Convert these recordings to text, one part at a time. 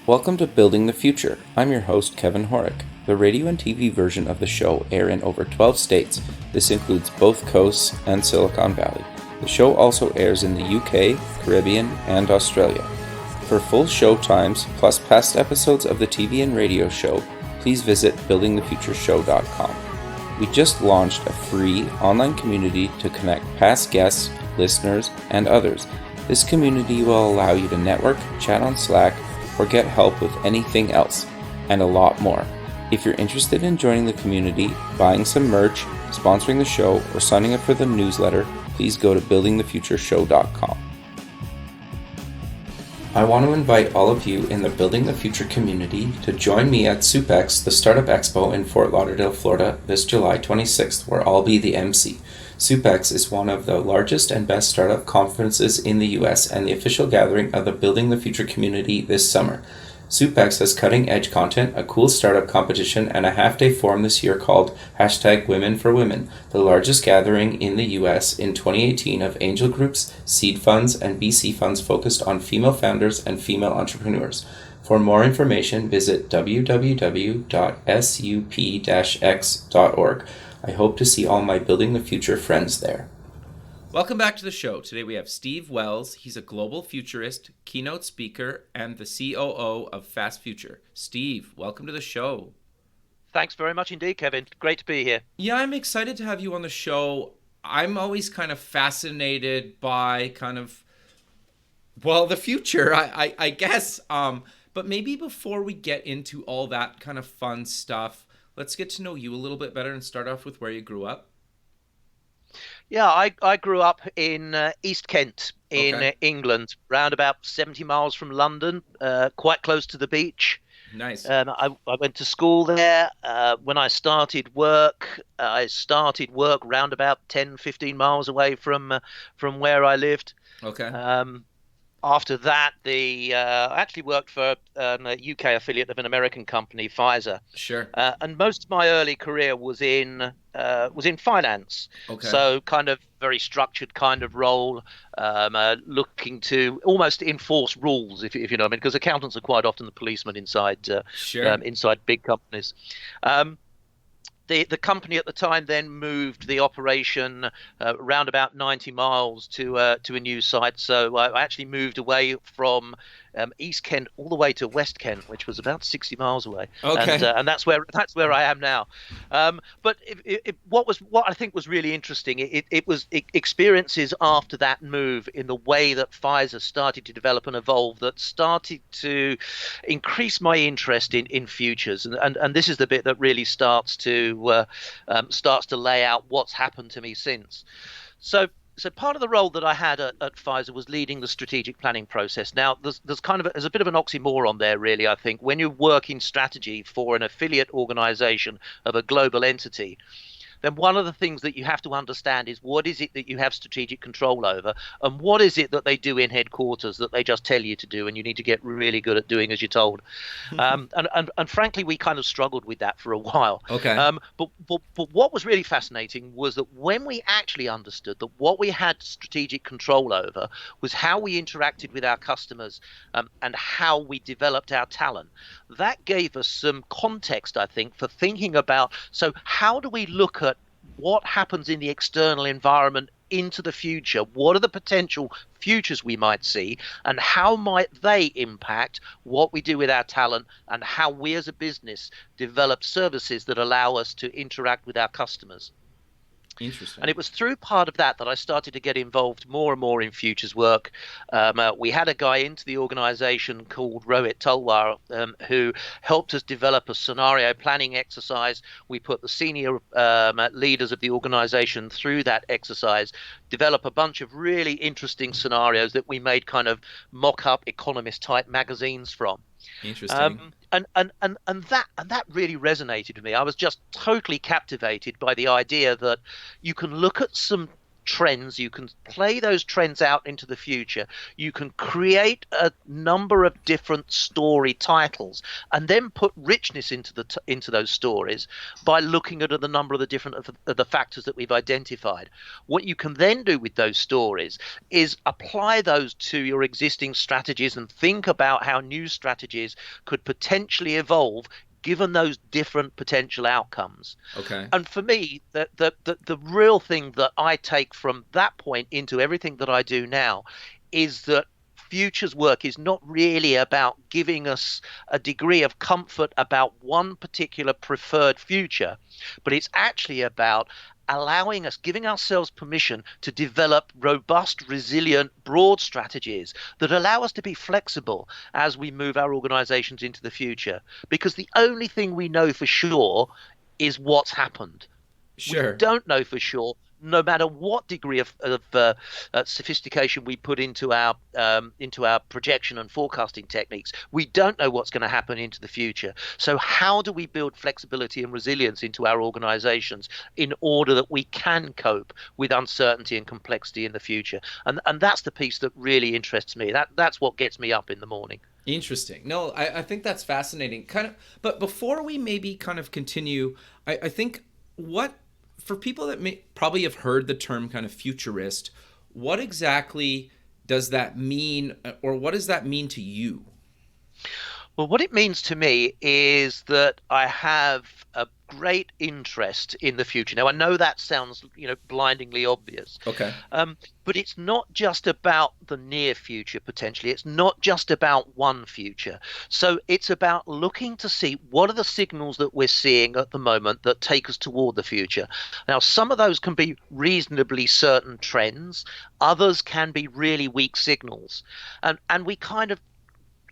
Welcome to Building the Future. I'm your host, Kevin Horick. The radio and TV version of the show air in over 12 states. This includes both coasts and Silicon Valley. The show also airs in the UK, Caribbean, and Australia. For full show times, plus past episodes of the TV and radio show, please visit buildingthefutureshow.com. We just launched a free online community to connect past guests, listeners, and others. This community will allow you to network, chat on Slack, or get help with anything else, and a lot more. If you're interested in joining the community, buying some merch, sponsoring the show, or signing up for the newsletter, please go to buildingthefutureshow.com. I want to invite all of you in the Building the Future community to join me at SUPEX, the Startup Expo in Fort Lauderdale, Florida, this July 26th, where I'll be the MC. SUPEX is one of the largest and best startup conferences in the US and the official gathering of the Building the Future community this summer. SUPEX has cutting-edge content, a cool startup competition, and a half-day forum this year called #WomenForWomen, the largest gathering in the US in 2018 of angel groups, seed funds, and VC funds focused on female founders and female entrepreneurs. For more information, visit www.sup-x.org. I hope to see all my Building the Future friends there. Welcome back to the show. Today we have Steve Wells. He's a global futurist, keynote speaker, and the COO of Fast Future. Steve, welcome to the show. Thanks very much indeed, Kevin. Great to be here. Yeah, I'm excited to have you on the show. I'm always kind of fascinated by the future, I guess. But maybe before we get into all that kind of fun stuff, let's get to know you a little bit better and start off with where you grew up. Yeah, I grew up in East Kent in England, round about 70 miles from London, quite close to the beach. Nice. I went to school there. When I started work round about 10, 15 miles away from where I lived. Okay. After that, I actually worked for a UK affiliate of an American company, Pfizer. Sure. And most of my early career was in finance. Okay. So kind of very structured kind of role, looking to almost enforce rules, if you know what I mean, because accountants are quite often the policemen inside inside big companies. The company at the time then moved the operation around about 90 miles to a new site. So I actually moved away from East Kent all the way to West Kent, which was about 60 miles away. Okay. And that's where I am now. But what I think was really interesting, it was experiences after that move in the way that Pfizer started to develop and evolve that started to increase my interest in futures. And this is the bit that really starts to lay out what's happened to me since. So part of the role that I had at Pfizer was leading the strategic planning process. Now, there's a bit of an oxymoron there, really, I think. When you work in strategy for an affiliate organization of a global entity, then one of the things that you have to understand is what is it that you have strategic control over, and what is it that they do in headquarters that they just tell you to do, and you need to get really good at doing as you're told. And frankly, we kind of struggled with that for a while. Okay. But what was really fascinating was that when we actually understood that what we had strategic control over was how we interacted with our customers, and how we developed our talent, that gave us some context, I think, for thinking about, so how do we look at what happens in the external environment into the future? What are the potential futures we might see, and how might they impact what we do with our talent, and how we as a business develop services that allow us to interact with our customers? Interesting. And it was through part of that I started to get involved more and more in futures work. We had a guy into the organization called Rohit Talwar, who helped us develop a scenario planning exercise. We put the senior leaders of the organization through that exercise, develop a bunch of really interesting scenarios that we made kind of mock-up economist-type magazines from. Interesting. And that really resonated with me. I was just totally captivated by the idea that you can look at some trends, you can play those trends out into the future, you can create a number of different story titles and then put richness into those stories by looking at the number of the different of the factors that we've identified. What you can then do with those stories is apply those to your existing strategies and think about how new strategies could potentially evolve given those different potential outcomes. Okay. And for me, the real thing that I take from that point into everything that I do now is that futures work is not really about giving us a degree of comfort about one particular preferred future, but it's actually about allowing us, giving ourselves permission to develop robust, resilient, broad strategies that allow us to be flexible as we move our organizations into the future. Because the only thing we know for sure is what's happened. We Sure. don't know for sure, no matter what degree of sophistication we put into our projection and forecasting techniques. We don't know what's going to happen into the future. So how do we build flexibility and resilience into our organizations in order that we can cope with uncertainty and complexity in the future? And that's the piece that really interests me. That's what gets me up in the morning. Interesting. No, I think that's fascinating. Kind of, but before we maybe kind of continue, I think what for people that may probably have heard the term kind of futurist, what exactly does that mean, or what does that mean to you? Well, what it means to me is that I have a great interest in the future. Now, I know that sounds, blindingly obvious. Okay. But it's not just about the near future, potentially. It's not just about one future. So it's about looking to see what are the signals that we're seeing at the moment that take us toward the future. Now, some of those can be reasonably certain trends. Others can be really weak signals. And we kind of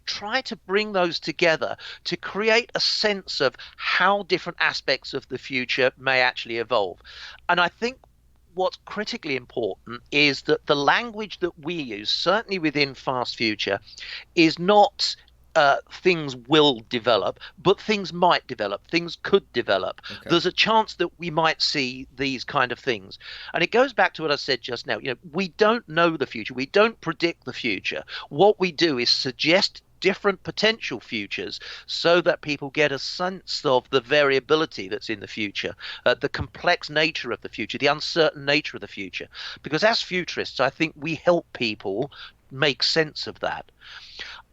try to bring those together to create a sense of how different aspects of the future may actually evolve. And I think what's critically important is that the language that we use, certainly within Fast Future, is not things will develop, but things might develop, things could develop. Okay. There's a chance that we might see these kind of things. And it goes back to what I said just now. We don't know the future. We don't predict the future. What we do is suggest different potential futures so that people get a sense of the variability that's in the future, the complex nature of the future, the uncertain nature of the future. Because as futurists, I think we help people make sense of that.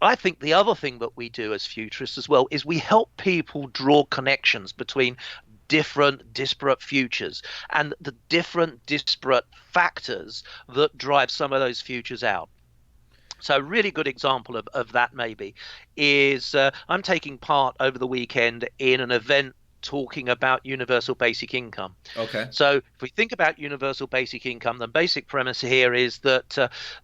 I think the other thing that we do as futurists as well is we help people draw connections between different disparate futures and the different disparate factors that drive some of those futures out. So a really good example of that maybe is I'm taking part over the weekend in an event talking about universal basic income. Okay. So if we think about universal basic income, the basic premise here is that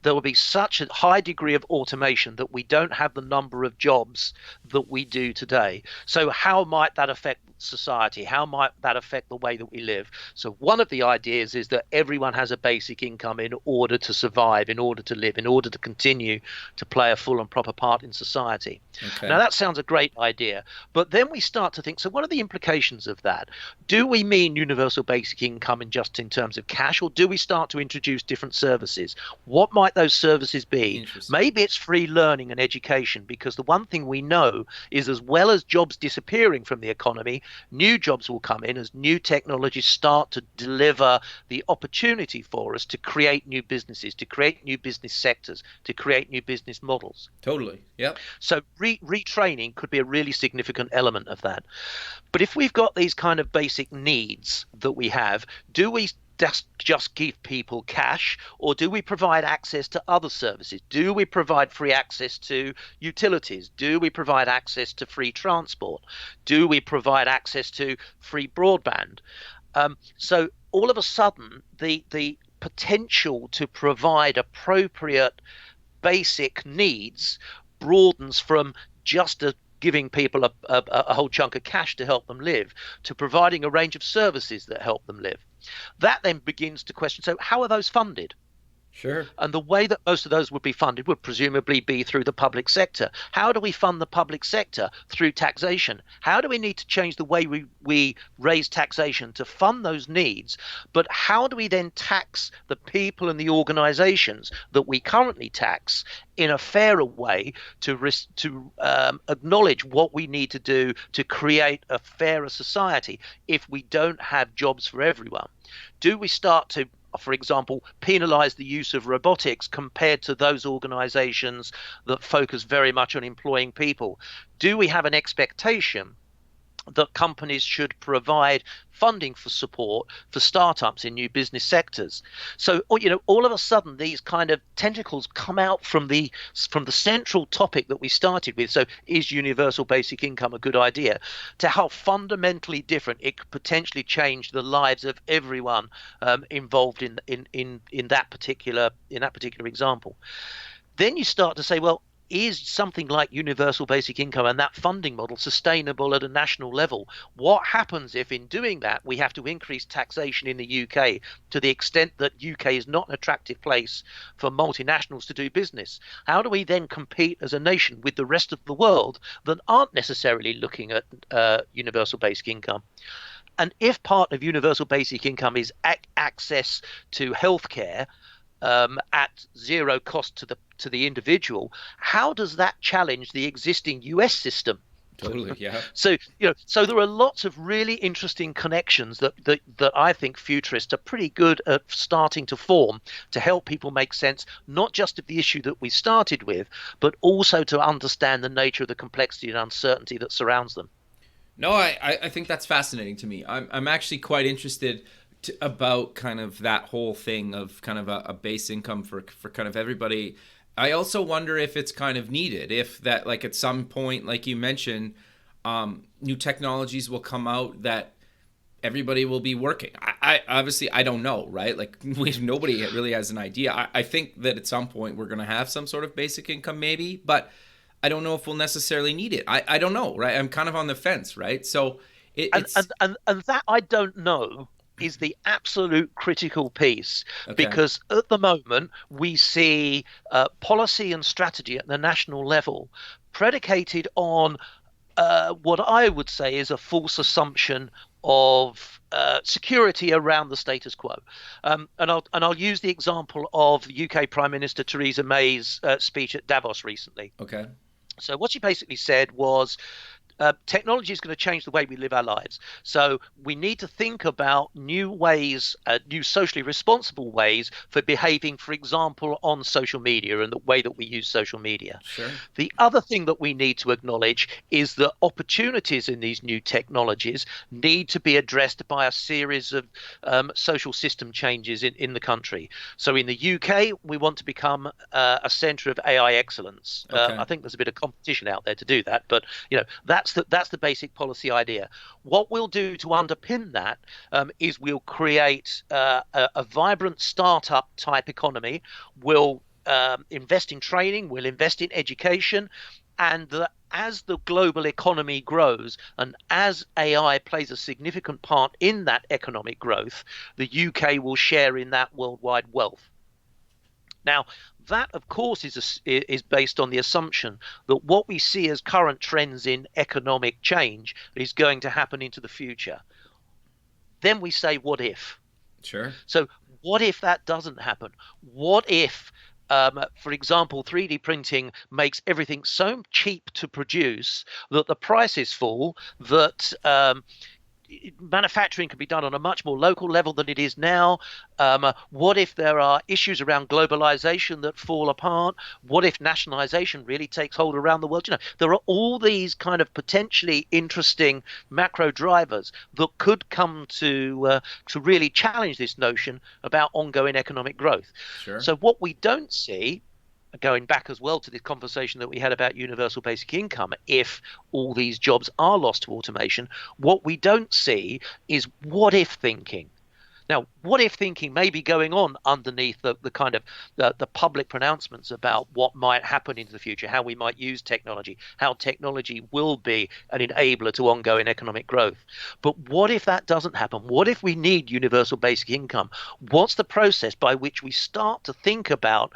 there will be such a high degree of automation that we don't have the number of jobs that we do today. So how might that affect society? How might that affect the way that we live? So one of the ideas is that everyone has a basic income in order to survive, in order to live, in order to continue to play a full and proper part in society. Okay. Now that sounds a great idea, but then we start to think, so what are the implications of that? Do we mean universal basic income just in terms of cash, or do we start to introduce different services? What might those services be? Maybe it's free learning and education, because the one thing we know is as well as jobs disappearing from the economy, new jobs will come in as new technologies start to deliver the opportunity for us to create new businesses, to create new business sectors, to create new business models. Totally. Yep. So retraining could be a really significant element of that. But if we've got these kind of basic needs that we have, do we just give people cash, or do we provide access to other services? Do we provide free access to utilities? Do we provide access to free transport? Do we provide access to free broadband? So all of a sudden, the potential to provide appropriate basic needs broadens from just giving people a whole chunk of cash to help them live, to providing a range of services that help them live. That then begins to question, so how are those funded? Sure. And the way that most of those would be funded would presumably be through the public sector. How do we fund the public sector? Through taxation. How do we need to change the way we raise taxation to fund those needs? But how do we then tax the people and the organizations that we currently tax in a fairer way to acknowledge what we need to do to create a fairer society if we don't have jobs for everyone? Do we start to, for example, penalize the use of robotics compared to those organizations that focus very much on employing people? Do we have an expectation that companies should provide funding for support for startups in new business sectors? So, all of a sudden, these kind of tentacles come out from the central topic that we started with. So, is universal basic income a good idea? To how fundamentally different it could potentially change the lives of everyone involved in that particular example. Then you start to say, well, is something like universal basic income and that funding model sustainable at a national level? What happens if in doing that we have to increase taxation in the UK to the extent that UK is not an attractive place for multinationals to do business? How do we then compete as a nation with the rest of the world that aren't necessarily looking at universal basic income? And if part of universal basic income is access to healthcare at zero cost to the individual, how does that challenge the existing US system? Totally, yeah. So so there are lots of really interesting connections that I think futurists are pretty good at starting to form to help people make sense, not just of the issue that we started with, but also to understand the nature of the complexity and uncertainty that surrounds them. No, I think that's fascinating to me. I'm actually quite interested about kind of that whole thing of kind of a base income for kind of everybody. I also wonder if it's kind of needed, if that, like, at some point, like you mentioned, new technologies will come out that everybody will be working. I obviously, I don't know, right? Like, nobody really has an idea. I think that at some point we're going to have some sort of basic income maybe, but I don't know if we'll necessarily need it. I don't know, right? I'm kind of on the fence, right? So it's... And that I don't know is the absolute critical piece, Okay. because at the moment we see policy and strategy at the national level predicated on what I would say is a false assumption of security around the status quo. And I'll use the example of UK Prime Minister Theresa May's speech at Davos recently. Okay. So what she basically said was, technology is going to change the way we live our lives. So we need to think about new ways, new socially responsible ways for behaving, for example, on social media and the way that we use social media. Sure. The other thing that we need to acknowledge is that opportunities in these new technologies need to be addressed by a series of social system changes in the country. So in the UK, we want to become a centre of AI excellence. Okay. I think there's a bit of competition out there to do that, but that's the basic policy idea. What we'll do to underpin that is we'll create a vibrant startup type economy. We'll invest in training. We'll invest in education. And as the global economy grows and as AI plays a significant part in that economic growth, the UK will share in that worldwide wealth. Now, that, of course, is based on the assumption that what we see as current trends in economic change is going to happen into the future. Then we say, what if? Sure. So what if that doesn't happen? What if, for example, 3D printing makes everything so cheap to produce that the prices fall, that manufacturing can be done on a much more local level than it is now? What if there are issues around globalization that fall apart? What if nationalization really takes hold around the world? There are all these kind of potentially interesting macro drivers that could come to really challenge this notion about ongoing economic growth. Sure. So what we don't see, going back as well to the conversation that we had about universal basic income, if all these jobs are lost to automation, what we don't see is what if thinking. Now, what if thinking may be going on underneath the kind of the public pronouncements about what might happen into the future, how we might use technology, how technology will be an enabler to ongoing economic growth. But what if that doesn't happen? What if we need universal basic income? What's the process by which we start to think about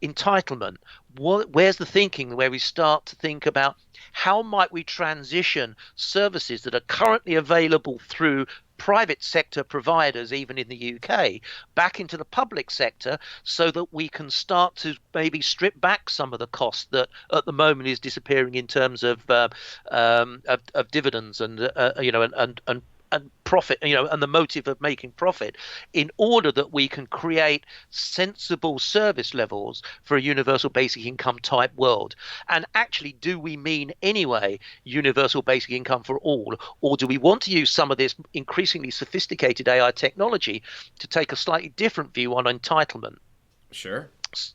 entitlement? Where's the thinking where we start to think about how might we transition services that are currently available through private sector providers, even in the UK, back into the public sector so that we can start to maybe strip back some of the cost that at the moment is disappearing in terms of dividends and and profit, and the motive of making profit, in order that we can create sensible service levels for a universal basic income type world. And actually, do we mean anyway universal basic income for all, or do we want to use some of this increasingly sophisticated AI technology to take a slightly different view on entitlement? Sure.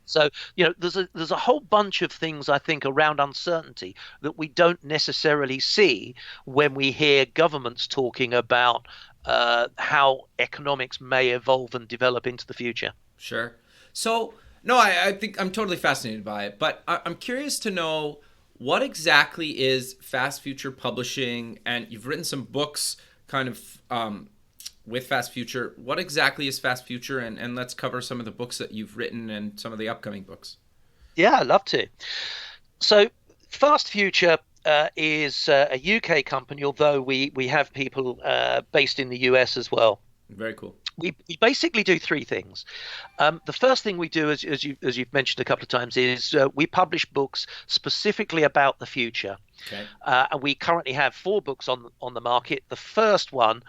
So, there's a whole bunch of things I think around uncertainty that we don't necessarily see when we hear governments talking about how economics may evolve and develop into the future. Sure. So, no, I think I'm totally fascinated by it, but I'm curious to know what exactly is Fast Future Publishing, and you've written some books kind of with Fast Future. What exactly is Fast Future? And let's cover some of the books that you've written and some of the upcoming books. Yeah, I'd love to. So Fast Future is a UK company, although we have people based in the US as well. Very cool. We basically do three things. The first thing we do, as you've mentioned a couple of times, is we publish books specifically about the future. Okay. And we currently have 4 books on the market. The first one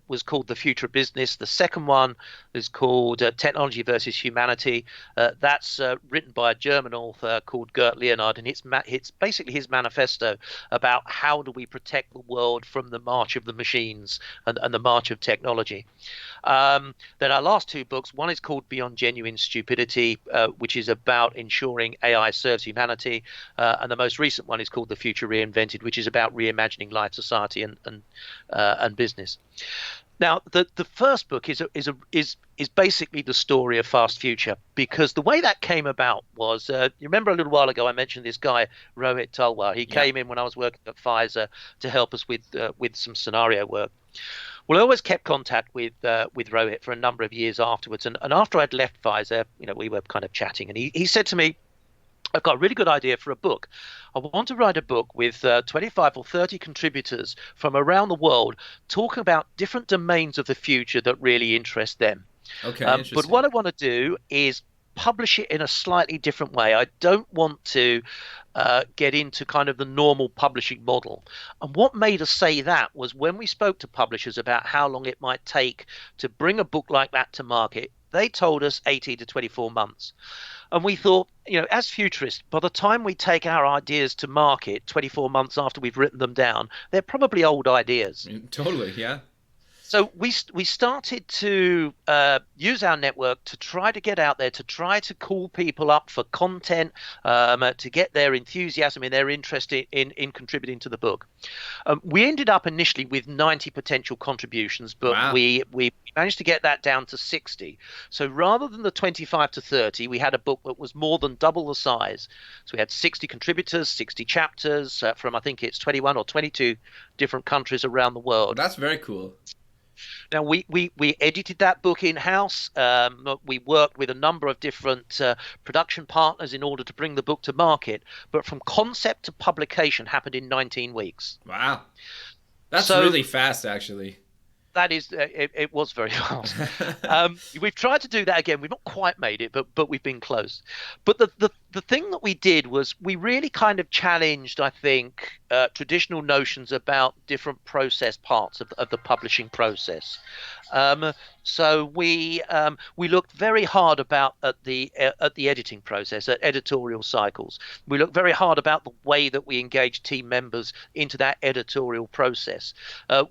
was called The Future of Business. The second one is called Technology versus Humanity. That's written by a German author called Gert Leonhard, and it's basically his manifesto about how do we protect the world from the march of the machines and the march of technology. Then our last 2 books, one is called Beyond Genuine Stupidity, which is about ensuring AI serves humanity, and the most recent one is called The Future Reinvented, which is about reimagining life, society, and business. Now, the first book is basically the story of Fast Future, because the way that came about was, you remember a little while ago I mentioned this guy Rohit Talwar. He came in when I was working at Pfizer to help us with some scenario work. Well, I always kept contact with Rohit for a number of years afterwards, and after I'd left Pfizer, we were kind of chatting, and he said to me, I've got a really good idea for a book. I want to write a book with 25 or 30 contributors from around the world talking about different domains of the future that really interest them. Okay, but what I want to do is publish it in a slightly different way. I don't want to get into kind of the normal publishing model. And what made us say that was when we spoke to publishers about how long it might take to bring a book like that to market, they told us 18 to 24 months. And we thought, as futurists, by the time we take our ideas to market 24 months after we've written them down, they're probably old ideas. Totally, yeah. So we started to use our network to try to get out there, to try to call people up for content, to get their enthusiasm and their interest in contributing to the book. We ended up initially with 90 potential contributions, but wow. we managed to get that down to 60. So rather than the 25 to 30, we had a book that was more than double the size. So we had 60 contributors, 60 chapters from, I think it's 21 or 22 different countries around the world. That's very cool. Now, we edited that book in-house. We worked with a number of different production partners in order to bring the book to market. But from concept to publication happened in 19 weeks. Wow. That's really fast, actually. That is, it was very fast. We've tried to do that again. We've not quite made it, but we've been close. But the thing that we did was we really kind of challenged, I think, traditional notions about different process parts of the publishing process. So we looked very hard at the editing process, at editorial cycles. We looked very hard about the way that we engage team members into that editorial process.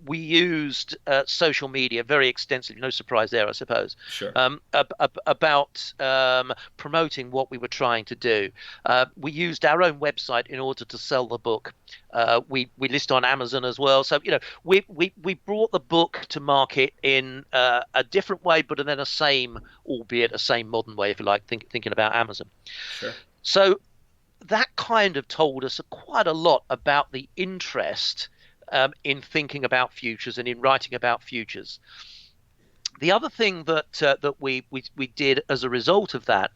We used social media very extensively. No surprise there, I suppose. Sure. About promoting what we were trying to do. do. We used our own website in order to sell the book. We list on Amazon as well. So we brought the book to market in a different way, but then albeit a same modern way, if you like, thinking about Amazon. Sure. So that kind of told us quite a lot about the interest in thinking about futures and in writing about futures. The other thing that we did as a result of that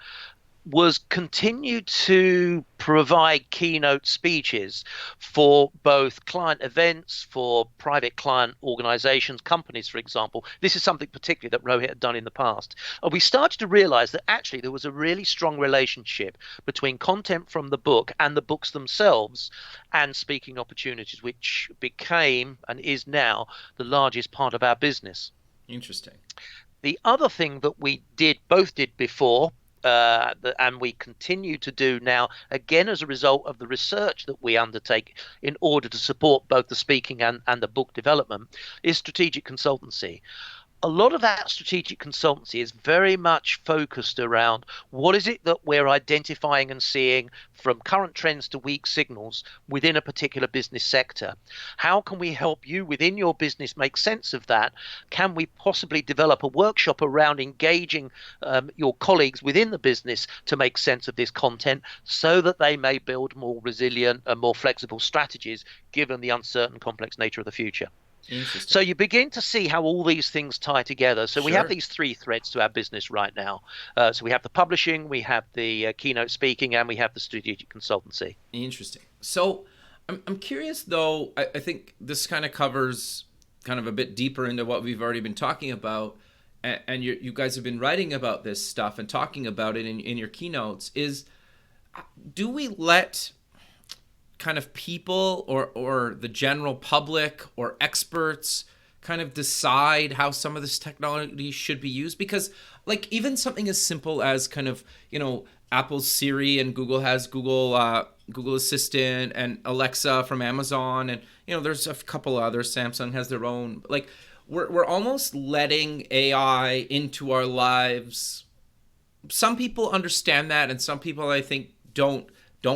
was continue to provide keynote speeches for both client events, for private client organizations, companies, for example. This is something particularly that Rohit had done in the past. And we started to realize that actually there was a really strong relationship between content from the book and the books themselves and speaking opportunities, which became and is now the largest part of our business. Interesting. The other thing that we both did before, and we continue to do now, again as a result of the research that we undertake in order to support both the speaking and the book development, is strategic consultancy. A lot of that strategic consultancy is very much focused around what is it that we're identifying and seeing from current trends to weak signals within a particular business sector. How can we help you within your business make sense of that? Can we possibly develop a workshop around engaging your colleagues within the business to make sense of this content so that they may build more resilient and more flexible strategies given the uncertain, complex nature of the future? So you begin to see how all these things tie together. So we have these three threads to our business right now. So we have the publishing, we have the keynote speaking, and we have the strategic consultancy. Interesting. So I'm curious, though, I think this kind of covers kind of a bit deeper into what we've already been talking about. And you guys have been writing about this stuff and talking about it in your keynotes. Do we let kind of people or the general public or experts kind of decide how some of this technology should be used? Because like even something as simple as kind of, Apple's Siri and Google has Google Assistant and Alexa from Amazon, and there's a couple others. Samsung has their own. Like we're almost letting AI into our lives. Some people understand that, and some people I think don't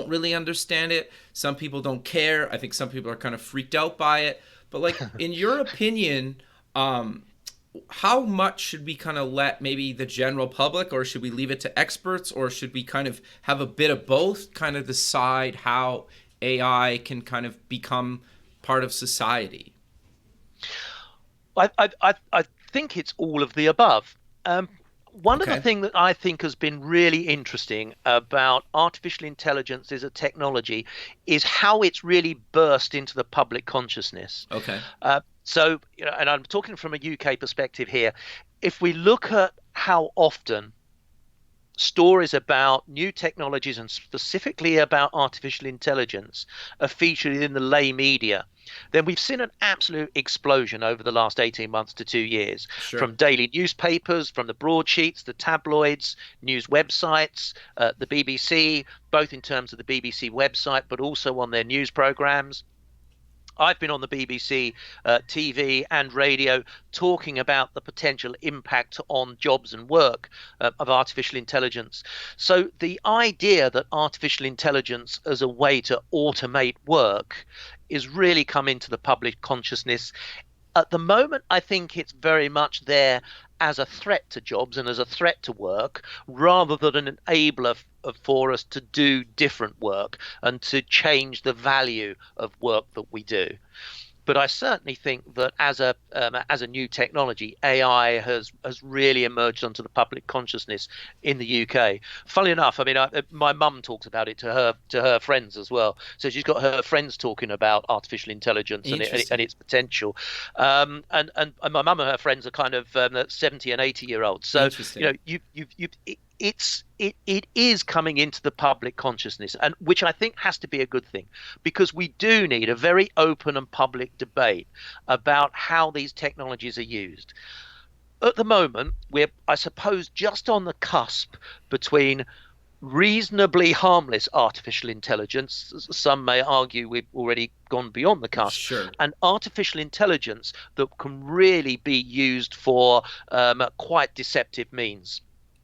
really understand it. Some people don't care. I think some people are kind of freaked out by it. But like, in your opinion, how much should we kind of let maybe the general public, or should we leave it to experts, or should we kind of have a bit of both, kind of decide how AI can kind of become part of society? I think it's all of the above. One of the things that I think has been really interesting about artificial intelligence as a technology is how it's really burst into the public consciousness. Okay. So, and I'm talking from a UK perspective here. If we look at how often stories about new technologies and specifically about artificial intelligence are featured in the lay media, then we've seen an absolute explosion over the last 18 months to 2 years. Sure. From daily newspapers, from the broadsheets, the tabloids, news websites, the BBC, both in terms of the BBC website, but also on their news programs. I've been on the BBC TV and radio talking about the potential impact on jobs and work of artificial intelligence. So the idea that artificial intelligence as a way to automate work is really come into the public consciousness. At the moment, I think it's very much there as a threat to jobs and as a threat to work, rather than an enabler for us to do different work and to change the value of work that we do. But I certainly think that as a new technology, AI has really emerged onto the public consciousness in the UK. Funnily enough, I mean, my mum talks about it to her friends as well. So she's got her friends talking about artificial intelligence and its potential. And my mum and her friends are kind of 70 and 80-year-olds. So it is coming into the public consciousness, and which I think has to be a good thing, because we do need a very open and public debate about how these technologies are used. At the moment, we're, I suppose, just on the cusp between reasonably harmless artificial intelligence, some may argue we've already gone beyond the cusp, Sure. and artificial intelligence that can really be used for quite deceptive means.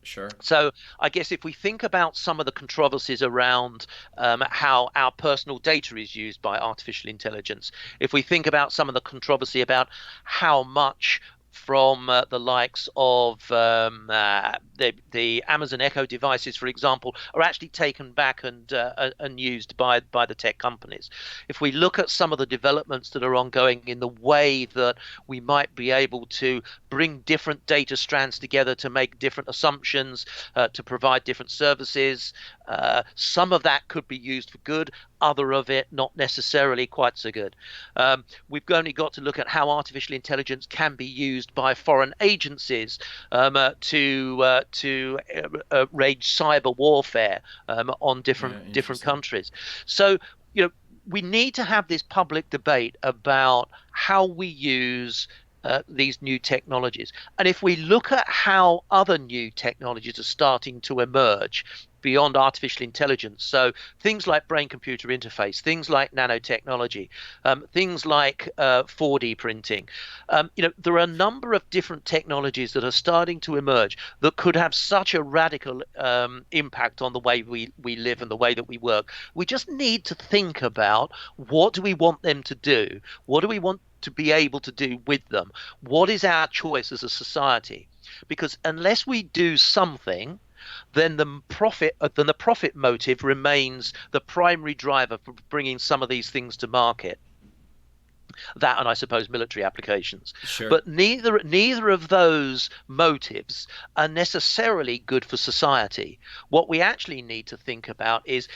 Sure. So I guess if we think about some of the controversies around how our personal data is used by artificial intelligence, if we think about some of the controversy about how much from the likes of the Amazon Echo devices, for example, are actually taken back and used by the tech companies. If we look at some of the developments that are ongoing in the way that we might be able to bring different data strands together to make different assumptions, to provide different services, some of that could be used for good, other of it not necessarily quite so good. We've only got to look at how artificial intelligence can be used by foreign agencies to wage cyber warfare on Yeah, different interesting. countries. So, we need to have this public debate about how we use these new technologies. And if we look at how other new technologies are starting to emerge beyond artificial intelligence, so things like brain computer interface, things like nanotechnology, things like 4D printing, there are a number of different technologies that are starting to emerge that could have such a radical impact on the way we live and the way that we work. We just need to think about, what do we want them to do? What do we want to be able to do with them? What is our choice as a society? Because unless we do something, then the profit motive remains the primary driver for bringing some of these things to market. That, and I suppose military applications. Sure. But neither of those motives are necessarily good for society. What we actually need to think about is,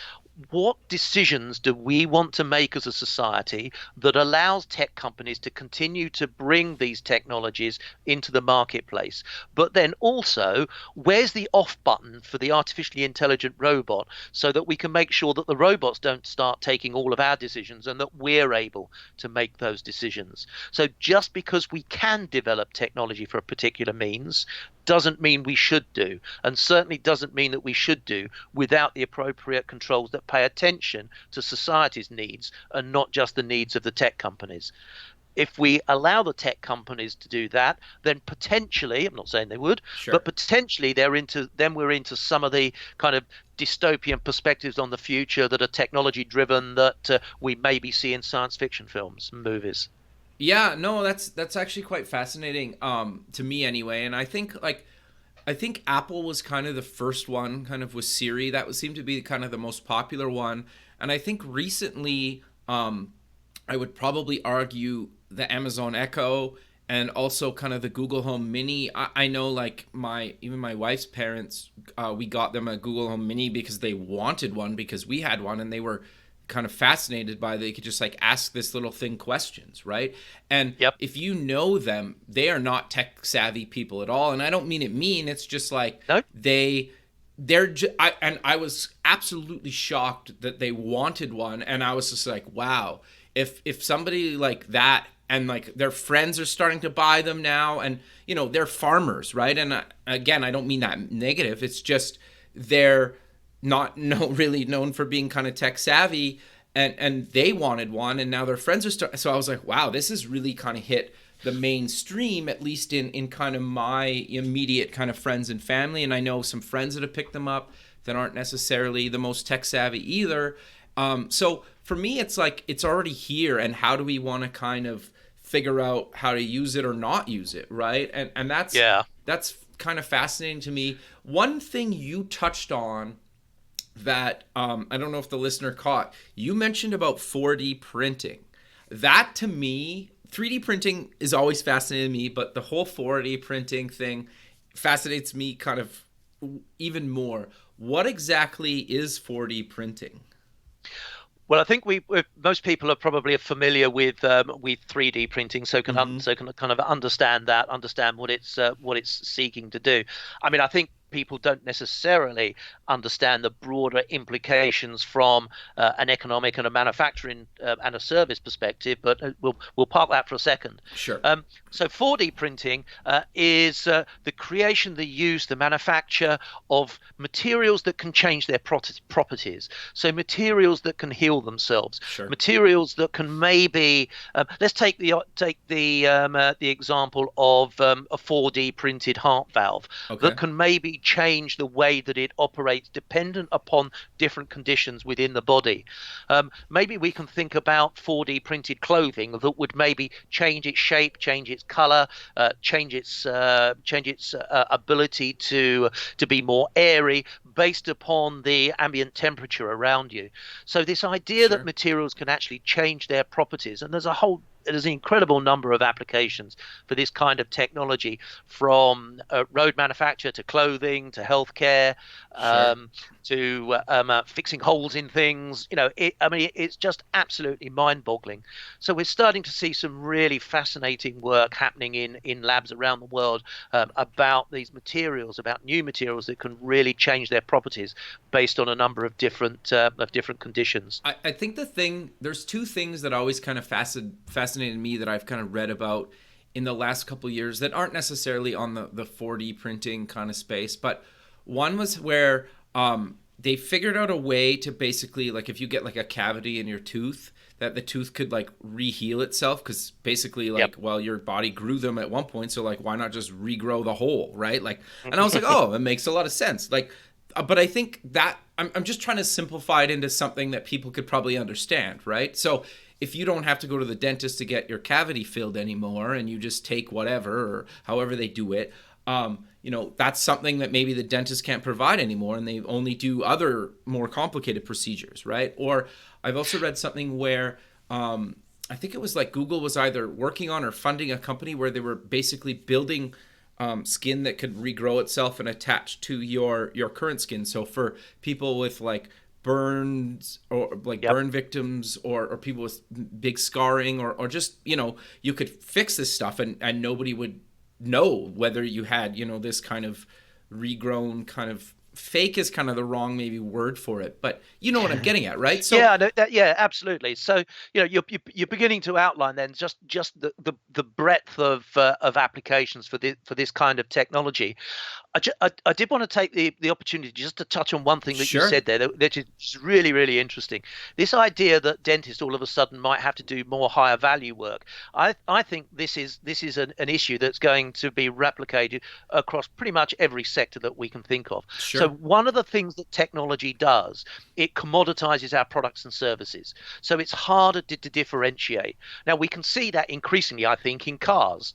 what decisions do we want to make as a society that allows tech companies to continue to bring these technologies into the marketplace? But then also, where's the off button for the artificially intelligent robot, so that we can make sure that the robots don't start taking all of our decisions and that we're able to make those decisions? So just because we can develop technology for a particular means doesn't mean we should do, and certainly doesn't mean that we should do without the appropriate controls that pay attention to society's needs and not just the needs of the tech companies. If we allow the tech companies to do that, then potentially, I'm not saying they would, but Sure. potentially we're into some of the kind of dystopian perspectives on the future that are technology driven, that we maybe see in science fiction films and movies. Yeah, no, that's actually quite fascinating, to me anyway. And I think Apple was kind of the first one, kind of with Siri. That would seem to be kind of the most popular one. And I think recently, I would probably argue the Amazon Echo, and also kind of the Google Home Mini. I know, like, even my wife's parents, we got them a Google Home Mini because they wanted one, because we had one, and they were kind of fascinated by they could just like ask this little thing questions, right? And Yep. if you know them, they are not tech savvy people at all. And I don't mean it mean. It's just like No. I was absolutely shocked that they wanted one, and I was just like, wow, if somebody like that, and like their friends are starting to buy them now, and they're farmers, right? And again, I don't mean that negative. It's just they're not really known for being kind of tech savvy, and they wanted one, and now their friends are so I was like, wow, this has really kind of hit the mainstream, at least in kind of my immediate kind of friends and family. And I know some friends that have picked them up that aren't necessarily the most tech savvy either. So for me, it's like, it's already here, and how do we want to kind of figure out how to use it or not use it, right? And that's kind of fascinating to me. One thing you touched on that I don't know if the listener caught, you mentioned about 4D printing. That, to me, 3D printing is always fascinating me, but the whole 4D printing thing fascinates me kind of even more. What exactly is 4D printing? Well, I think most people are probably familiar with 3D printing, so can Mm-hmm. kind of understand what it's seeking to do. I mean, I think people don't necessarily understand the broader implications from an economic and a manufacturing and a service perspective, but we'll park that for a second. Sure. So 4D printing is the creation, the use, the manufacture of materials that can change their properties. So materials that can heal themselves, Sure. materials that can maybe let's take the example of a 4D printed heart valve Okay. that can maybe change the way that it operates dependent upon different conditions within the body. Maybe we can think about 4D printed clothing that would maybe change its shape, change its color, change its ability to be more airy based upon the ambient temperature around you. So this idea that materials can actually change their properties, and there's an incredible number of applications for this kind of technology, from road manufacture to clothing to healthcare, to fixing holes in things. It's just absolutely mind-boggling. So we're starting to see some really fascinating work happening in labs around the world about these materials, about new materials that can really change their properties based on a number of different conditions. I think there's two things that always kind of fascinated me that I've kind of read about in the last couple of years that aren't necessarily on the 4D printing kind of space, but one was where they figured out a way to basically, like, if you get like a cavity in your tooth, that the tooth could like re-heal itself, because basically like, well, your body grew them at one point, so like why not just regrow the hole, right? Like, and I was like, oh, it makes a lot of sense. Like, but I think that I'm just trying to simplify it into something that people could probably understand, right? So if you don't have to go to the dentist to get your cavity filled anymore, and you just take whatever or however they do it, that's something that maybe the dentist can't provide anymore, and they only do other more complicated procedures, right? Or I've also read something where I think it was like Google was either working on or funding a company where they were basically building skin that could regrow itself and attach to your current skin. So for people with like burns or like burn victims or people with big scarring or just, you could fix this stuff and nobody would know whether you had, this kind of regrown kind of fake is kind of the wrong maybe word for it, but you know what I'm getting at, right? So yeah, absolutely. So you're beginning to outline then just the breadth of applications for this kind of technology. I did want to take the opportunity just to touch on one thing that you said there that is really, really interesting. This idea that dentists all of a sudden might have to do more higher value work. I think this is an issue that's going to be replicated across pretty much every sector that we can think of. So one of the things that technology does, it commoditizes our products and services. So it's harder to differentiate. Now we can see that increasingly, I think, in cars.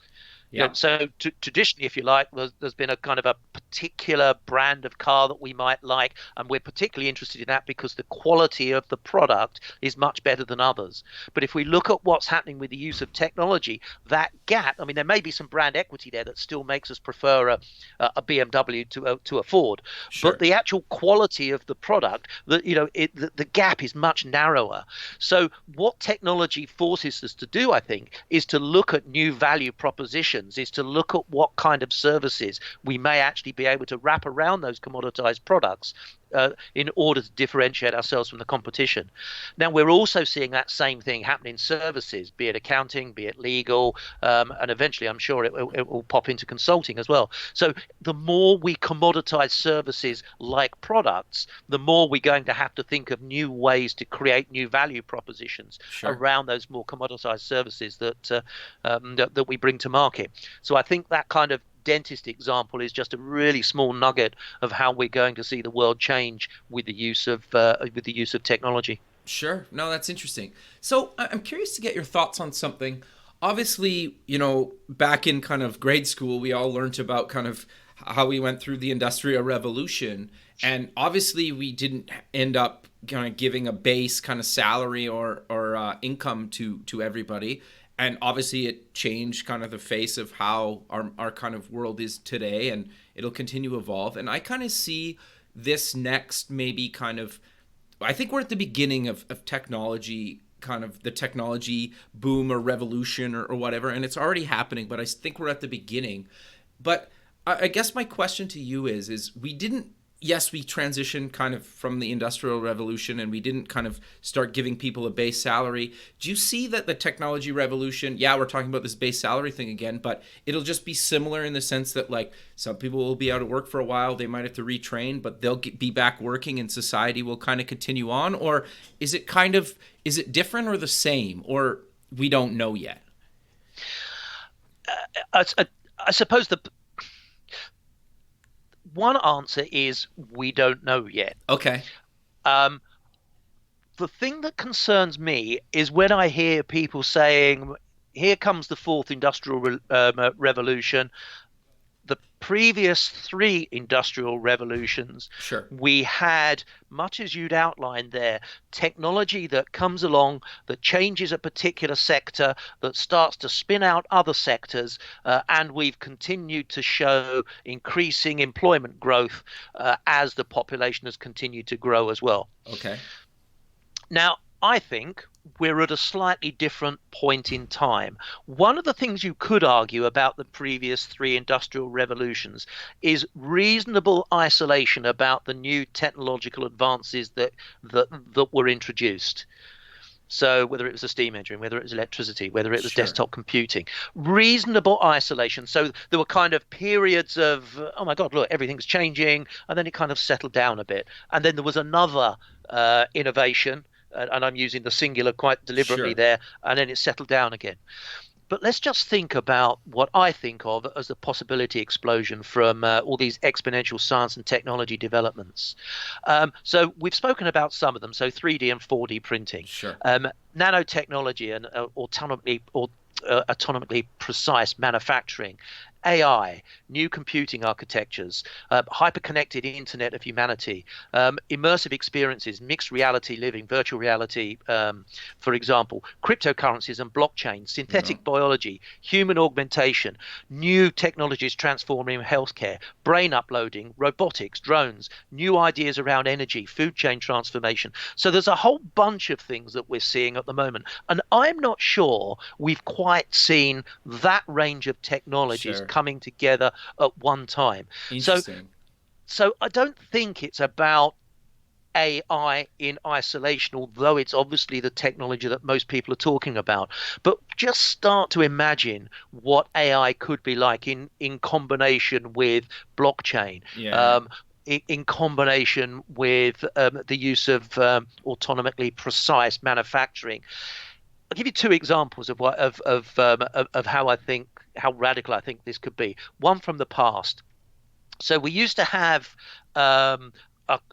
Yeah. So traditionally, if you like, there's been a kind of a particular brand of car that we might like, and we're particularly interested in that because the quality of the product is much better than others. But if we look at what's happening with the use of technology, that gap, I mean, there may be some brand equity there that still makes us prefer a BMW to a Ford, but the actual quality of the product, the gap is much narrower. So what technology forces us to do, I think, is to look at new value propositions, is to look at what kind of services we may actually be able to wrap around those commoditized products in order to differentiate ourselves from the competition. Now, we're also seeing that same thing happen in services, be it accounting, be it legal, and eventually I'm sure it will pop into consulting as well. So the more we commoditize services like products, the more we're going to have to think of new ways to create new value propositions around those more commoditized services that we bring to market. So I think that kind of dentist example is just a really small nugget of how we're going to see the world change with the use of technology. Sure. No, that's interesting. So I'm curious to get your thoughts on something. Obviously, back in kind of grade school, we all learned about kind of how we went through the Industrial Revolution. And obviously, we didn't end up kind of giving a base kind of salary or income to everybody. And obviously it changed kind of the face of how our kind of world is today, and it'll continue to evolve. And I kind of see this next maybe kind of, I think we're at the beginning of technology, kind of the technology boom or revolution or whatever, and it's already happening, but I think we're at the beginning. But I guess my question to you is we transitioned kind of from the Industrial Revolution, and we didn't kind of start giving people a base salary. Do you see that the technology revolution, we're talking about this base salary thing again, but it'll just be similar in the sense that like some people will be out of work for a while, they might have to retrain, but they'll be back working and society will kind of continue on? Or is it different or the same, or we don't know yet? I suppose one answer is we don't know yet. Okay. Um, the thing that concerns me is when I hear people saying, here comes the fourth industrial revolution. The previous three industrial revolutions, Sure. we had, much as you'd outlined there, technology that comes along, that changes a particular sector, that starts to spin out other sectors, and we've continued to show increasing employment growth as the population has continued to grow as well. Okay. Now, I think we're at a slightly different point in time. One of the things you could argue about the previous three industrial revolutions is reasonable isolation about the new technological advances that were introduced. So whether it was a steam engine, whether it was electricity, whether it was Sure. desktop computing, reasonable isolation. So there were kind of periods of, oh my God, look, everything's changing. And then it kind of settled down a bit. And then there was another innovation, and I'm using the singular quite deliberately Sure. there, and then it settled down again. But let's just think about what I think of as the possibility explosion from all these exponential science and technology developments. So we've spoken about some of them, so 3D and 4D printing, Sure. Nanotechnology and autonomically precise manufacturing, AI, new computing architectures, hyper-connected internet of humanity, immersive experiences, mixed reality living, virtual reality, for example, cryptocurrencies and blockchain, synthetic biology, human augmentation, new technologies transforming healthcare, brain uploading, robotics, drones, new ideas around energy, food chain transformation. So there's a whole bunch of things that we're seeing at the moment. And I'm not sure we've quite seen that range of technologies Sure. coming together at one time. Interesting. So I don't think it's about AI in isolation, although it's obviously the technology that most people are talking about. But just start to imagine what AI could be like in combination with blockchain. Yeah. In combination with the use of autonomically precise manufacturing. I'll give you two examples of what of how radical I think this could be. One from the past. So we used to have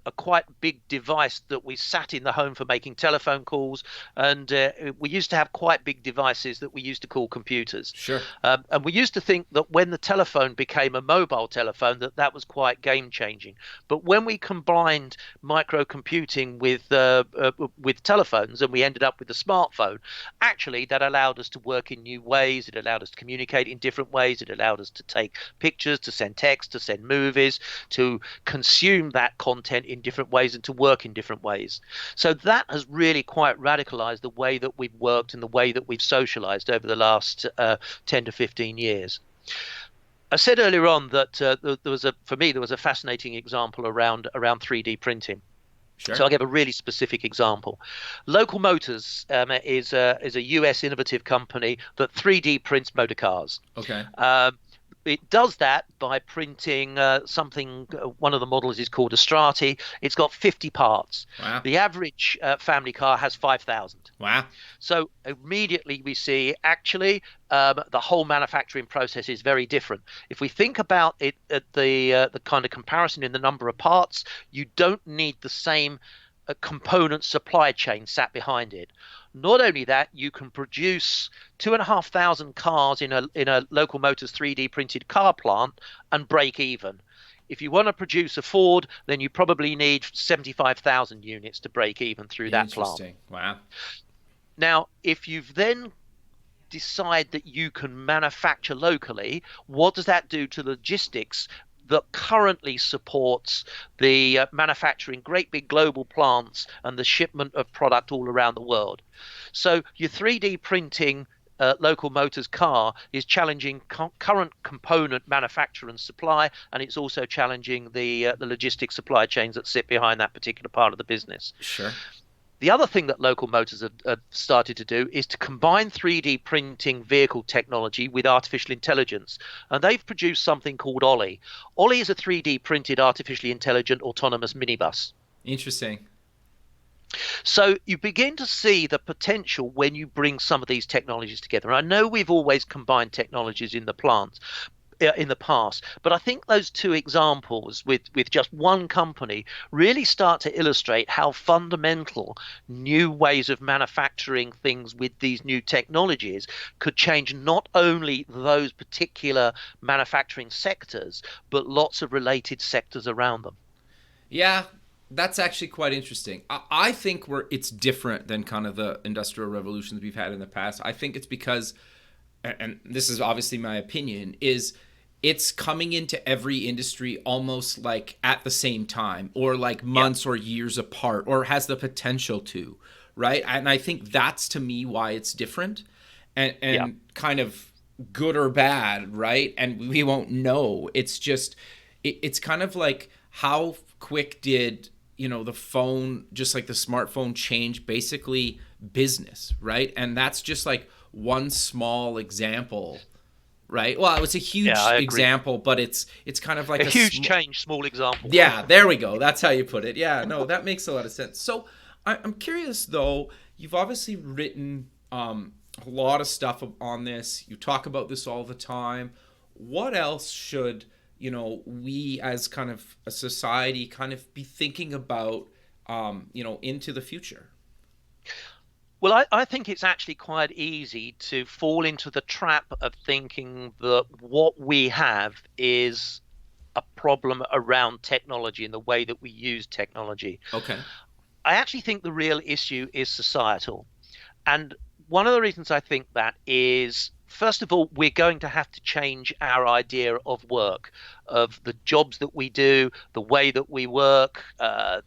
a quite big device that we sat in the home for making telephone calls, and we used to have quite big devices that we used to call computers. Sure. And we used to think that when the telephone became a mobile telephone, that was quite game changing. But when we combined microcomputing with telephones, and we ended up with the smartphone, actually that allowed us to work in new ways. It allowed us to communicate in different ways. It allowed us to take pictures, to send text, to send movies, to consume that content in different ways and to work in different ways. So that has really quite radicalized the way that we've worked and the way that we've socialized over the last 10 to 15 years. I said earlier on that for me there was a fascinating example around 3D printing. Sure. So I'll give a really specific example. Local Motors is a US innovative company that 3D prints motor cars. Okay. It does that by printing something. One of the models is called a Strati. It's got 50 parts. Wow. The average family car has 5,000. Wow. So immediately we see actually the whole manufacturing process is very different. If we think about it at the kind of comparison in the number of parts, you don't need the same component supply chain sat behind it. Not only that, you can produce 2,500 cars in a Local Motors 3D printed car plant and break even. If you want to produce a Ford, then you probably need 75,000 units to break even through that plant. Interesting. Wow. Now, if you've then decide that you can manufacture locally, what does that do to logistics that currently supports the manufacturing great big global plants and the shipment of product all around the world? So your 3D printing Local Motors car is challenging current component manufacture and supply, and it's also challenging the logistics supply chains that sit behind that particular part of the business. Sure. The other thing that Local Motors have started to do is to combine 3D printing vehicle technology with artificial intelligence. And they've produced something called Ollie. Ollie is a 3D printed artificially intelligent autonomous minibus. Interesting. So you begin to see the potential when you bring some of these technologies together. And I know we've always combined technologies in the plants. in the past. But I think those two examples with just one company really start to illustrate how fundamental new ways of manufacturing things with these new technologies could change not only those particular manufacturing sectors, but lots of related sectors around them. Yeah, that's actually quite interesting. I think it's different than kind of the industrial revolutions we've had in the past. I think it's because, and this is obviously my opinion, is it's coming into every industry almost like at the same time, or like months or years apart, or has the potential to, right? And I think that's, to me, why it's different and kind of good or bad, right? And we won't know. It's just, it's kind of like, how quick did, the phone, just like the smartphone, change basically business, right? And that's just like one small example, right? Well, it's a huge example, but it's kind of like a huge change, small example. Yeah, there we go. That's how you put it. Yeah, no, that makes a lot of sense. So I'm curious, though, you've obviously written a lot of stuff on this. You talk about this all the time. What else should we as kind of a society kind of be thinking about, into the future? Well, I think it's actually quite easy to fall into the trap of thinking that what we have is a problem around technology and the way that we use technology. Okay. I actually think the real issue is societal. And one of the reasons I think that is, first of all, we're going to have to change our idea of work, of the jobs that we do, the way that we work,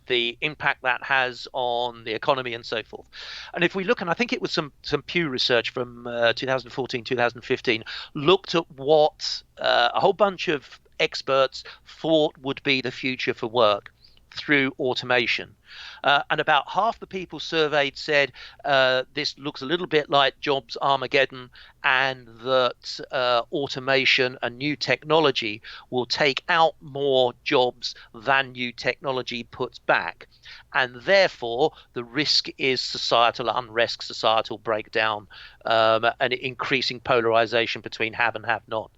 the impact that has on the economy and so forth. And if we look, and I think it was some Pew research from 2014, 2015, looked at what a whole bunch of experts thought would be the future for work through automation. And about half the people surveyed said this looks a little bit like jobs Armageddon, and that automation and new technology will take out more jobs than new technology puts back. And therefore, the risk is societal unrest, societal breakdown, and increasing polarization between have and have not.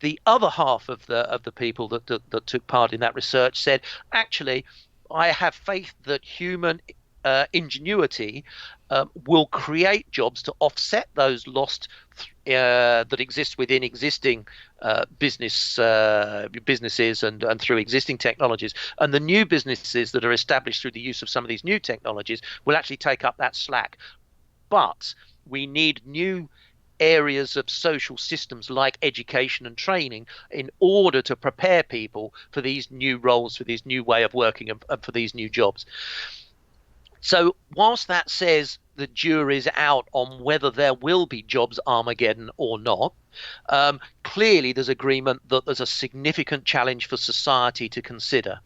The other half of the people that took part in that research said, actually, I have faith that human ingenuity will create jobs to offset those lost that exist within existing businesses and through existing technologies. And the new businesses that are established through the use of some of these new technologies will actually take up that slack. But we need new areas of social systems like education and training in order to prepare people for these new roles, for this new way of working, and for these new jobs. So whilst that says the jury's out on whether there will be jobs Armageddon or not, clearly there's agreement that there's a significant challenge for society to consider.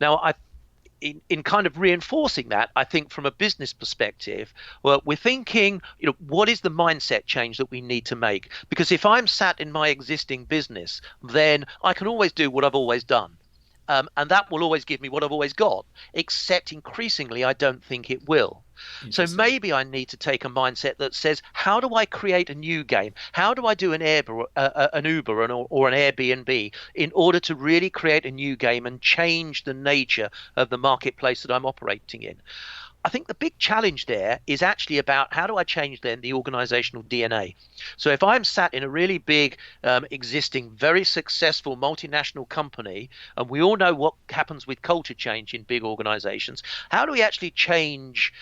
Now, in kind of reinforcing that, I think from a business perspective, well, we're thinking, what is the mindset change that we need to make? Because if I'm sat in my existing business, then I can always do what I've always done. And that will always give me what I've always got, except increasingly, I don't think it will. So maybe I need to take a mindset that says, how do I create a new game? How do I do an Uber or an Airbnb in order to really create a new game and change the nature of the marketplace that I'm operating in? I think the big challenge there is actually about how do I change then the organizational DNA. So if I'm sat in a really big existing, very successful multinational company, and we all know what happens with culture change in big organizations, how do we actually change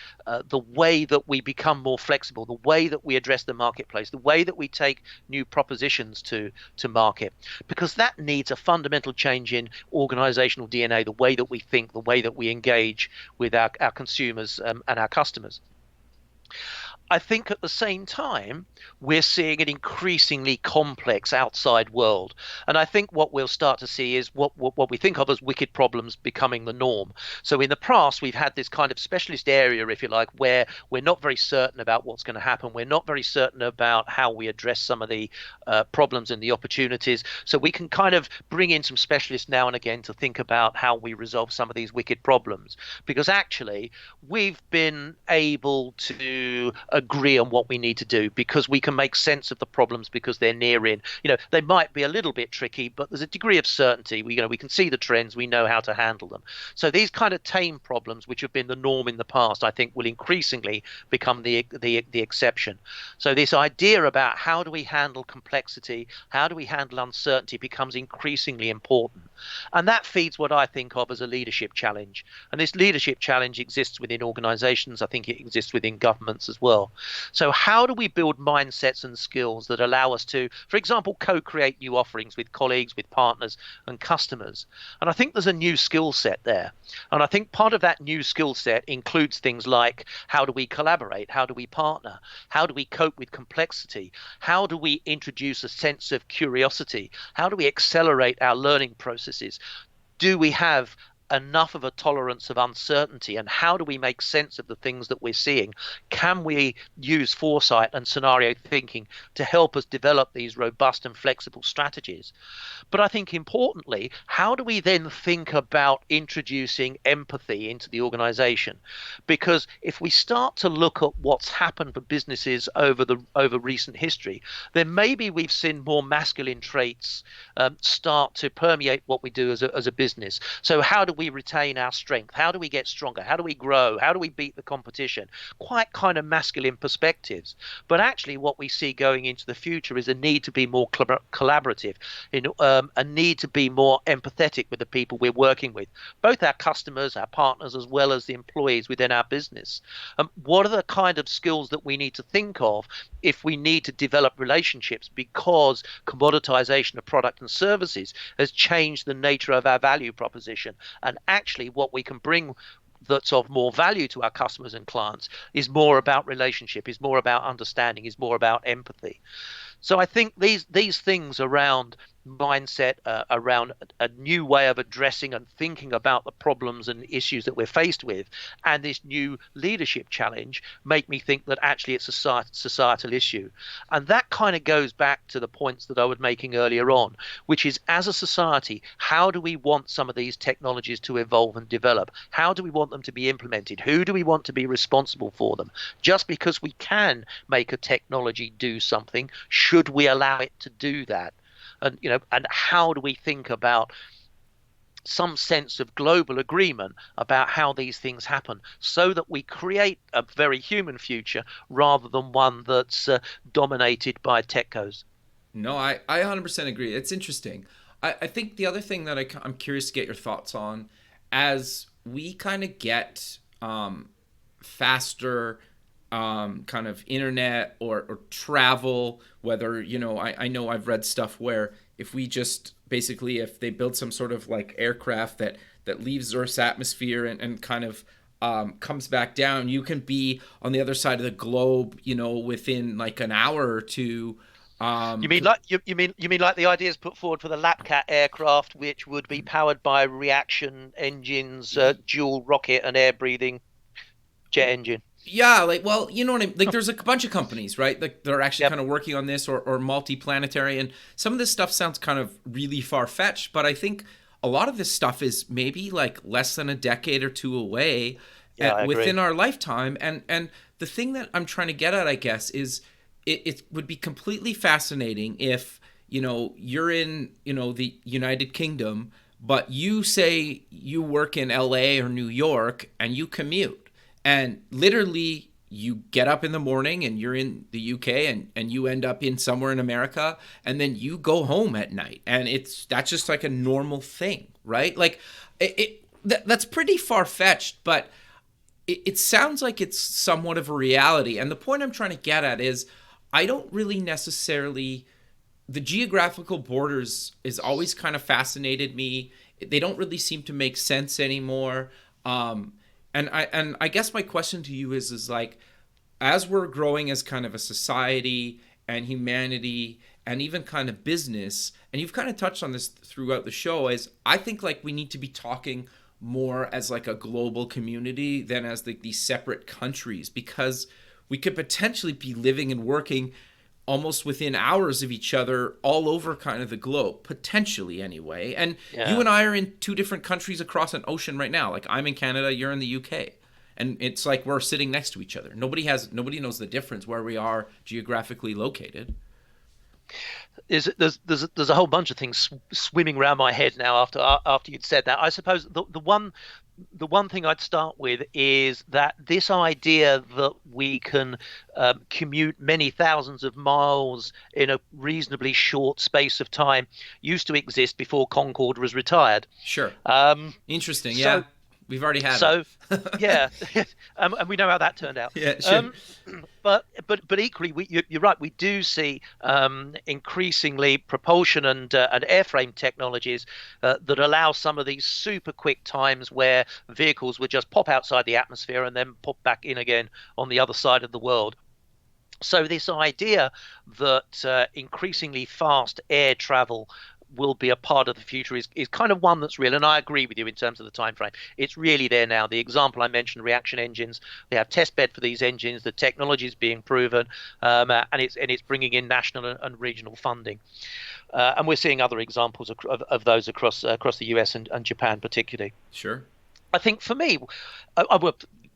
the way that we become more flexible, the way that we address the marketplace, the way that we take new propositions to market? Because that needs a fundamental change in organizational DNA, the way that we think, the way that we engage with our consumers and our customers. I think at the same time, we're seeing an increasingly complex outside world. And I think what we'll start to see is what we think of as wicked problems becoming the norm. So in the past, we've had this kind of specialist area, if you like, where we're not very certain about what's going to happen. We're not very certain about how we address some of the problems and the opportunities. So we can kind of bring in some specialists now and again to think about how we resolve some of these wicked problems. Because actually, we've been able to agree on what we need to do, because we can make sense of the problems because they're near in. They might be a little bit tricky, but there's a degree of certainty. We can see the trends, we know how to handle them. So these kind of tame problems, which have been the norm in the past, I think will increasingly become the exception. So this idea about how do we handle complexity, how do we handle uncertainty, becomes increasingly important. And that feeds what I think of as a leadership challenge. And this leadership challenge exists within organizations. I think it exists within governments as well. So how do we build mindsets and skills that allow us to, for example, co-create new offerings with colleagues, with partners and customers? And I think there's a new skill set there. And I think part of that new skill set includes things like, how do we collaborate? How do we partner? How do we cope with complexity? How do we introduce a sense of curiosity? How do we accelerate our learning processes? Do we have enough of a tolerance of uncertainty, and how do we make sense of the things that we're seeing? Can we use foresight and scenario thinking to help us develop these robust and flexible strategies? But I think importantly, how do we then think about introducing empathy into the organization? Because if we start to look at what's happened for businesses over recent history, then maybe we've seen more masculine traits start to permeate what we do as a business. So how do we retain our strength? How do we get stronger? How do we grow? How do we beat the competition? Quite kind of masculine perspectives. But actually what we see going into the future is a need to be more collaborative, a need to be more empathetic with the people we're working with, both our customers, our partners, as well as the employees within our business. What are the kind of skills that we need to think of if we need to develop relationships, because commoditization of product and services has changed the nature of our value proposition? And actually what we can bring that's of more value to our customers and clients is more about relationship, is more about understanding, is more about empathy. So I think these things around mindset, around a new way of addressing and thinking about the problems and issues that we're faced with, and this new leadership challenge, make me think that actually it's a societal issue. And that kind of goes back to the points that I was making earlier on, which is, as a society, how do we want some of these technologies to evolve and develop? How do we want them to be implemented? Who do we want to be responsible for them? Just because we can make a technology do something, should we allow it to do that? And how do we think about some sense of global agreement about how these things happen, so that we create a very human future rather than one that's dominated by techos? No, I 100% agree. It's interesting. I think the other thing that I'm curious to get your thoughts on, as we kind of get faster kind of internet or travel, whether, I know I've read stuff where if we just basically, if they build some sort of like aircraft that leaves Earth's atmosphere and kind of comes back down, you can be on the other side of the globe, within like an hour or two. You mean like the ideas put forward for the Lapcat aircraft, which would be powered by reaction engines, dual rocket and air breathing jet engine? Yeah, like, well, you know what I mean? Like, there's a bunch of companies, right? Like, they're actually kind of working on this, or multi-planetary, and some of this stuff sounds kind of really far-fetched, but I think a lot of this stuff is maybe like less than a decade or two away within our lifetime. And the thing that I'm trying to get at, I guess, is it would be completely fascinating if, you're in, the United Kingdom, but you say you work in LA or New York and you commute. And literally, you get up in the morning and you're in the UK and you end up in somewhere in America, and then you go home at night. And that's just like a normal thing, right? Like, that's pretty far-fetched, but it sounds like it's somewhat of a reality. And the point I'm trying to get at is, I don't really necessarily... The geographical borders is always kind of fascinated me. They don't really seem to make sense anymore. And I guess my question to you is like, as we're growing as kind of a society and humanity and even kind of business, and you've kind of touched on this throughout the show, is I think like we need to be talking more as like a global community than as like these separate countries, because we could potentially be living and working almost within hours of each other all over kind of the globe, potentially anyway. And you and I are in two different countries across an ocean right now. Like, I'm in Canada, you're in the UK. and it's like we're sitting next to each other. Nobody knows the difference where we are geographically located. There's a whole bunch of things swimming around my head now after you'd said that. I suppose the one thing I'd start with is that this idea that we can commute many thousands of miles in a reasonably short space of time used to exist before Concorde was retired. Sure. Interesting. So, yeah. We've already had it. Yeah, and we know how that turned out. Yeah, sure. But equally, you're right. We do see increasingly propulsion and airframe technologies that allow some of these super quick times where vehicles would just pop outside the atmosphere and then pop back in again on the other side of the world. So this idea that increasingly fast air travel will be a part of the future is kind of one that's real, and I agree with you in terms of the time frame. It's really there now. The example I mentioned, reaction engines, they have test bed for these engines. The technology is being proven, and it's bringing in national and regional funding, and we're seeing other examples of those across the US and Japan particularly. Sure. I think for me,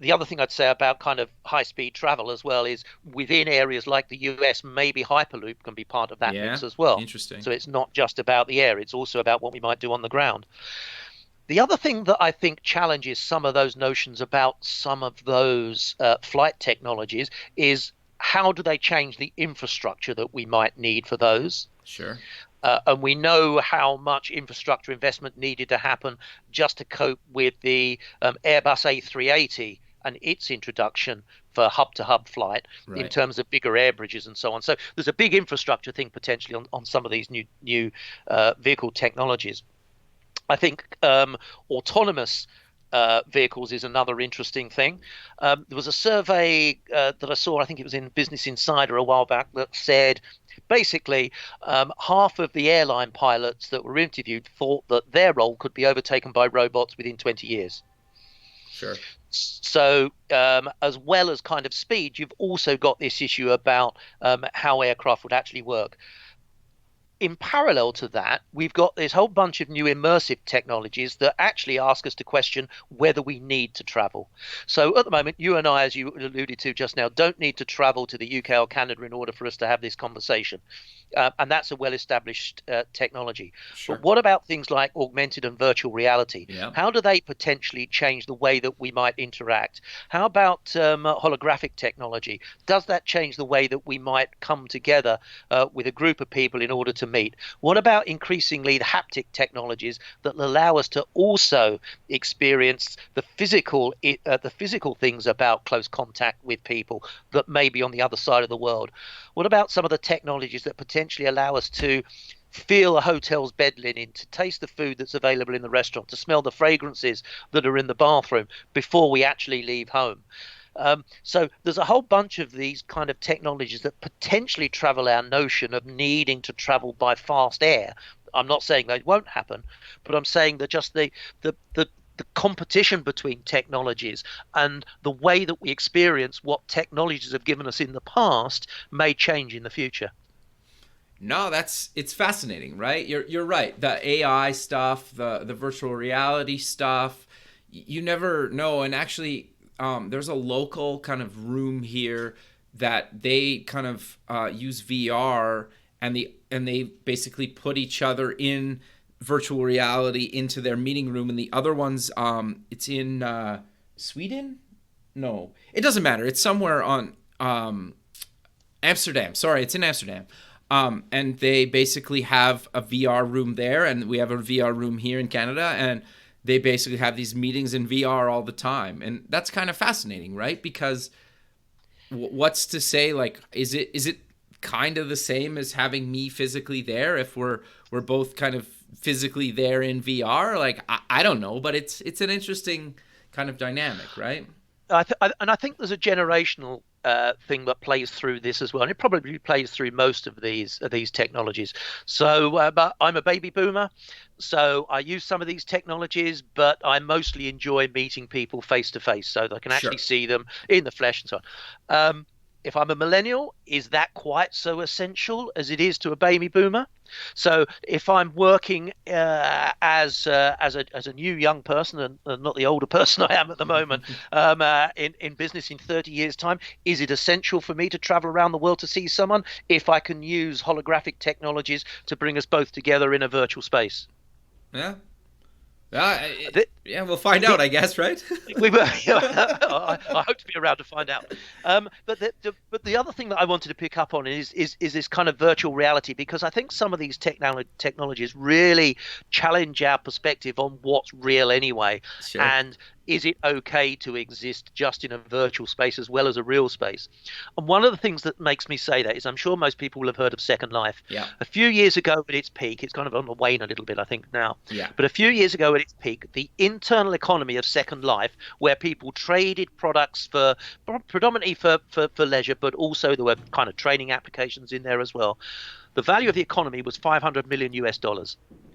the other thing I'd say about kind of high-speed travel as well is within areas like the US, maybe Hyperloop can be part of that mix as well. Interesting. So it's not just about the air, it's also about what we might do on the ground. The other thing that I think challenges some of those notions about some of those flight technologies is how do they change the infrastructure that we might need for those? Sure. And we know how much infrastructure investment needed to happen just to cope with the Airbus A380 and its introduction for hub-to-hub flight in terms of bigger air bridges and so on. So there's a big infrastructure thing potentially on some of these new vehicle technologies. I think autonomous vehicles is another interesting thing. There was a survey that I saw, I think it was in Business Insider a while back, that said basically half of the airline pilots that were interviewed thought that their role could be overtaken by robots within 20 years. Sure. So as well as kind of speed, you've also got this issue about how aircraft would actually work. In parallel to that, we've got this whole bunch of new immersive technologies that actually ask us to question whether we need to travel. So at the moment, you and I, as you alluded to just now, don't need to travel to the UK or Canada in order for us to have this conversation. And that's a well-established technology. Sure. But what about things like augmented and virtual reality? Yeah. How do they potentially change the way that we might interact? How about holographic technology? Does that change the way that we might come together with a group of people in order to meet? What about increasingly the haptic technologies that allow us to also experience the physical things about close contact with people that may be on the other side of the world? What about some of the technologies that potentially allow us to feel a hotel's bed linen, to taste the food that's available in the restaurant, to smell the fragrances that are in the bathroom before we actually leave home? So there's a whole bunch of these kind of technologies that potentially travel our notion of needing to travel by fast air. I'm not saying they won't happen, but I'm saying that just the competition between technologies and the way that we experience what technologies have given us in the past may change in the future. No, it's fascinating, right? You're right. The AI stuff, the virtual reality stuff, you never know. And actually, there's a local kind of room here that they kind of use VR, and they basically put each other in virtual reality into their meeting room. And the other ones, it's in Sweden? No, it doesn't matter. It's somewhere on Amsterdam. Sorry, it's in Amsterdam. And they basically have a VR room there, and we have a VR room here in Canada, and they basically have these meetings in VR all the time. And that's kind of fascinating, right? Because what's to say, like, is it kind of the same as having me physically there if we're both kind of physically there in VR? Like, I don't know, but it's an interesting kind of dynamic, right? I think there's a generational thing that plays through this as well, and it probably plays through most of these technologies. So but I'm a baby boomer, so I use some of these technologies, but I mostly enjoy meeting people face to face so that I can actually see them in the flesh and so on. If I'm a millennial, is that quite so essential as it is to a baby boomer? So if I'm working as a new young person, and not the older person I am at the moment, in business in 30 years' time, is it essential for me to travel around the world to see someone if I can use holographic technologies to bring us both together in a virtual space? Yeah. We'll find out, I guess, right? I hope to be around to find out. But the other thing that I wanted to pick up on is this kind of virtual reality, because I think some of these technologies really challenge our perspective on what's real anyway. Sure. And is it okay to exist just in a virtual space as well as a real space? And one of the things that makes me say that is, I'm sure most people will have heard of Second Life. Yeah. A few years ago at its peak, it's kind of on the wane a little bit, I think, now. Yeah. But a few years ago at its peak, the internal economy of Second Life, where people traded products for predominantly for leisure, but also there were kind of training applications in there as well. The value of the economy was $500 million US.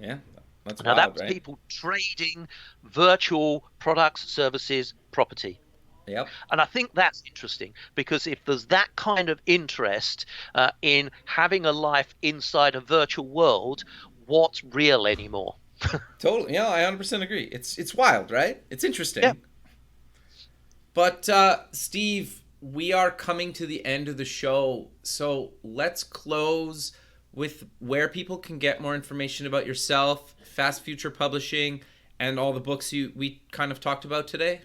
Yeah. That's now wild, that was right? people trading virtual products, services, property. Yep. And I think that's interesting, because if there's that kind of interest in having a life inside a virtual world, what's real anymore? Totally. Yeah, I 100% agree. It's wild, right? It's interesting. Yeah. But Steve, we are coming to the end of the show, so let's close with where people can get more information about yourself, Fast Future Publishing, and all the books we kind of talked about today.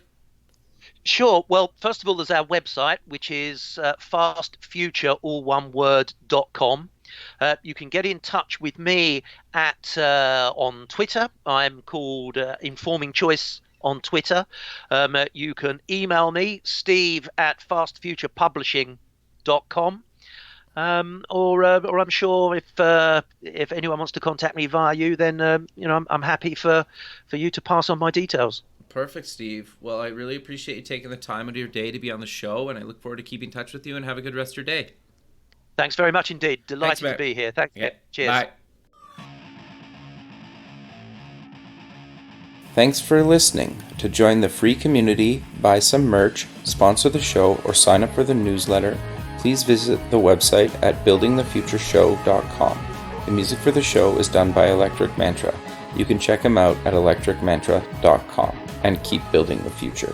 Sure. Well, first of all, there's our website, which is fastfuture.com. You can get in touch with me on Twitter. I'm called Informing Choice on Twitter. You can email me, steve@fastfuturepublishing.com. Or I'm sure if anyone wants to contact me via you, then I'm happy for you to pass on my details. Perfect, Steve. Well, I really appreciate you taking the time out of your day to be on the show, and I look forward to keeping in touch with you, and have a good rest of your day. Thanks very much indeed. Delighted to be here. Thanks. Yeah. Cheers. Bye. Thanks for listening. To join the free community, buy some merch, sponsor the show, or sign up for the newsletter, please visit the website at buildingthefutureshow.com. The music for the show is done by Electric Mantra. You can check him out at electricmantra.com and keep building the future.